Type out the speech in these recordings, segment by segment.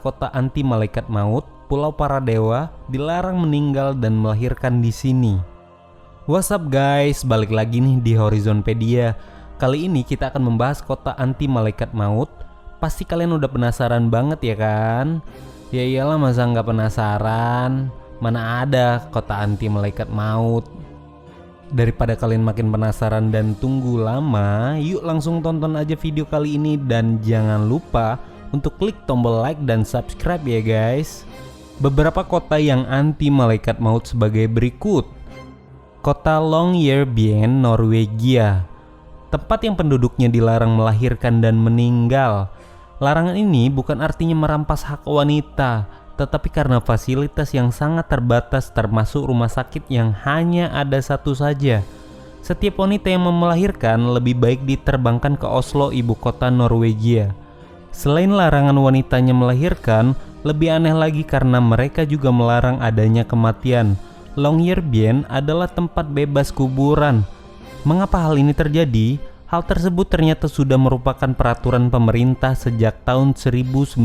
kota anti malaikat maut, Pulau Para Dewa, dilarang meninggal dan melahirkan di sini. What's up guys, balik lagi nih di Horizonpedia. Kali ini kita akan membahas kota anti malaikat maut. Pasti kalian udah penasaran banget ya kan? Ya iyalah, masa nggak penasaran? Mana ada kota anti malaikat maut? Daripada kalian makin penasaran dan tunggu lama, yuk langsung tonton aja video kali ini. Dan jangan lupa untuk klik tombol like dan subscribe ya guys. Beberapa kota yang anti malaikat maut sebagai berikut. Kota Longyearbyen, Norwegia. Tempat yang penduduknya dilarang melahirkan dan meninggal. Larangan ini bukan artinya merampas hak wanita, tetapi karena fasilitas yang sangat terbatas, termasuk rumah sakit yang hanya ada satu saja. Setiap wanita yang mau melahirkan lebih baik diterbangkan ke Oslo, ibu kota Norwegia. Selain larangan wanitanya melahirkan, lebih aneh lagi karena mereka juga melarang adanya kematian. Longyearbyen adalah tempat bebas kuburan. Mengapa hal ini terjadi? Hal tersebut ternyata sudah merupakan peraturan pemerintah sejak tahun 1950.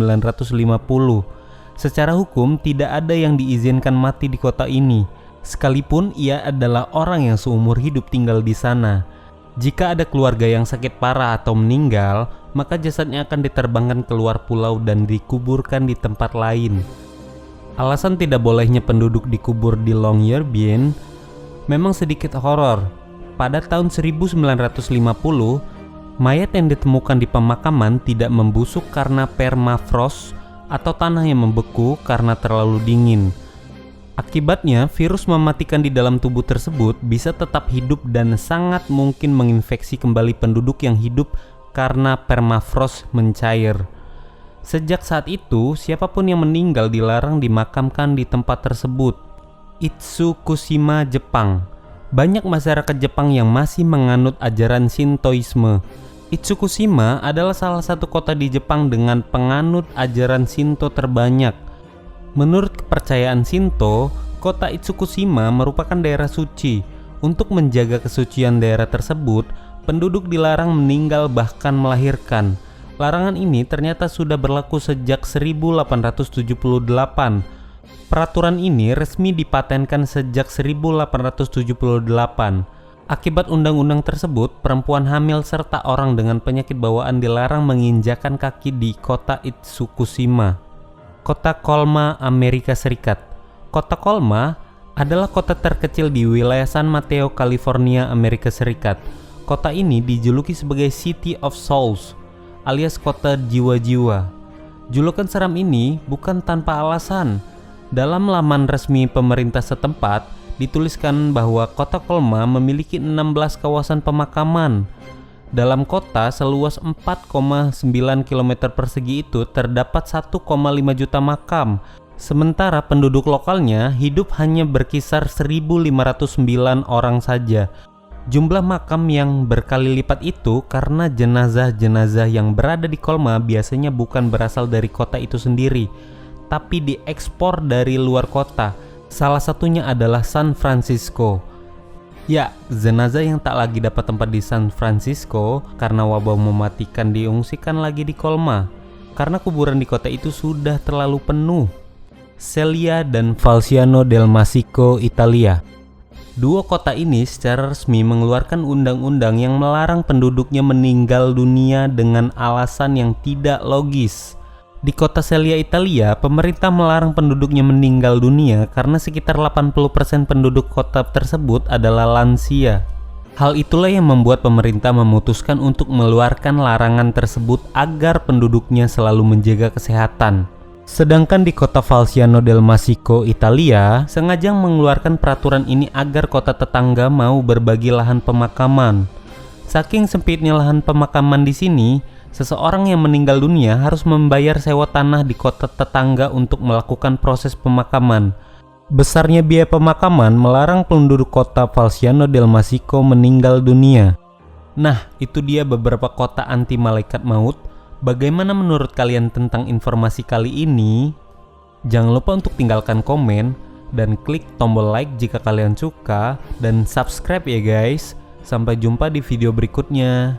Secara hukum tidak ada yang diizinkan mati di kota ini, sekalipun ia adalah orang yang seumur hidup tinggal di sana. Jika ada keluarga yang sakit parah atau meninggal, maka jasadnya akan diterbangkan keluar pulau dan dikuburkan di tempat lain. Alasan tidak bolehnya penduduk dikubur di Longyearbyen memang sedikit horor. Pada tahun 1950, mayat yang ditemukan di pemakaman tidak membusuk karena permafrost atau tanah yang membeku karena terlalu dingin. Akibatnya, virus mematikan di dalam tubuh tersebut bisa tetap hidup dan sangat mungkin menginfeksi kembali penduduk yang hidup karena permafrost mencair. Sejak saat itu, siapapun yang meninggal dilarang dimakamkan di tempat tersebut. Itsukushima, Jepang. Banyak masyarakat Jepang yang masih menganut ajaran Shintoisme. Itsukushima adalah salah satu kota di Jepang dengan penganut ajaran Shinto terbanyak. Menurut kepercayaan Shinto, kota Itsukushima merupakan daerah suci. Untuk menjaga kesucian daerah tersebut, penduduk dilarang meninggal bahkan melahirkan. Larangan ini ternyata sudah berlaku sejak 1878. Peraturan ini resmi dipatenkan sejak 1878. Akibat undang-undang tersebut, perempuan hamil serta orang dengan penyakit bawaan dilarang menginjakan kaki di kota Itsukushima. Kota Colma, Amerika Serikat. Kota Colma adalah kota terkecil di wilayah San Mateo, California, Amerika Serikat. Kota ini dijuluki sebagai City of Souls, alias kota jiwa-jiwa. Julukan seram ini bukan tanpa alasan. Dalam laman resmi pemerintah setempat, dituliskan bahwa kota Colma memiliki 16 kawasan pemakaman. Dalam kota seluas 4,9 km persegi itu terdapat 1,5 juta makam. Sementara penduduk lokalnya hidup hanya berkisar 1.509 orang saja. Jumlah makam yang berkali lipat itu karena jenazah-jenazah yang berada di Colma biasanya bukan berasal dari kota itu sendiri, tapi diekspor dari luar kota. Salah satunya adalah San Francisco. Ya, jenazah yang tak lagi dapat tempat di San Francisco karena wabah mematikan diungsikan lagi di Colma, karena kuburan di kota itu sudah terlalu penuh. Celia dan Falciano del Masico, Italia. Dua kota ini secara resmi mengeluarkan undang-undang yang melarang penduduknya meninggal dunia dengan alasan yang tidak logis. Di kota Celia, Italia, pemerintah melarang penduduknya meninggal dunia karena sekitar 80% penduduk kota tersebut adalah lansia. Hal itulah yang membuat pemerintah memutuskan untuk mengeluarkan larangan tersebut agar penduduknya selalu menjaga kesehatan. Sedangkan di kota Falciano del Masico, Italia, sengaja mengeluarkan peraturan ini agar kota tetangga mau berbagi lahan pemakaman. Saking sempitnya lahan pemakaman di sini, seseorang yang meninggal dunia harus membayar sewa tanah di kota tetangga untuk melakukan proses pemakaman. Besarnya biaya pemakaman melarang penduduk kota Falciano del Masico meninggal dunia. Nah, itu dia beberapa kota anti malaikat maut. Bagaimana menurut kalian tentang informasi kali ini? Jangan lupa untuk tinggalkan komen dan klik tombol like jika kalian suka, dan subscribe ya guys. Sampai jumpa di video berikutnya.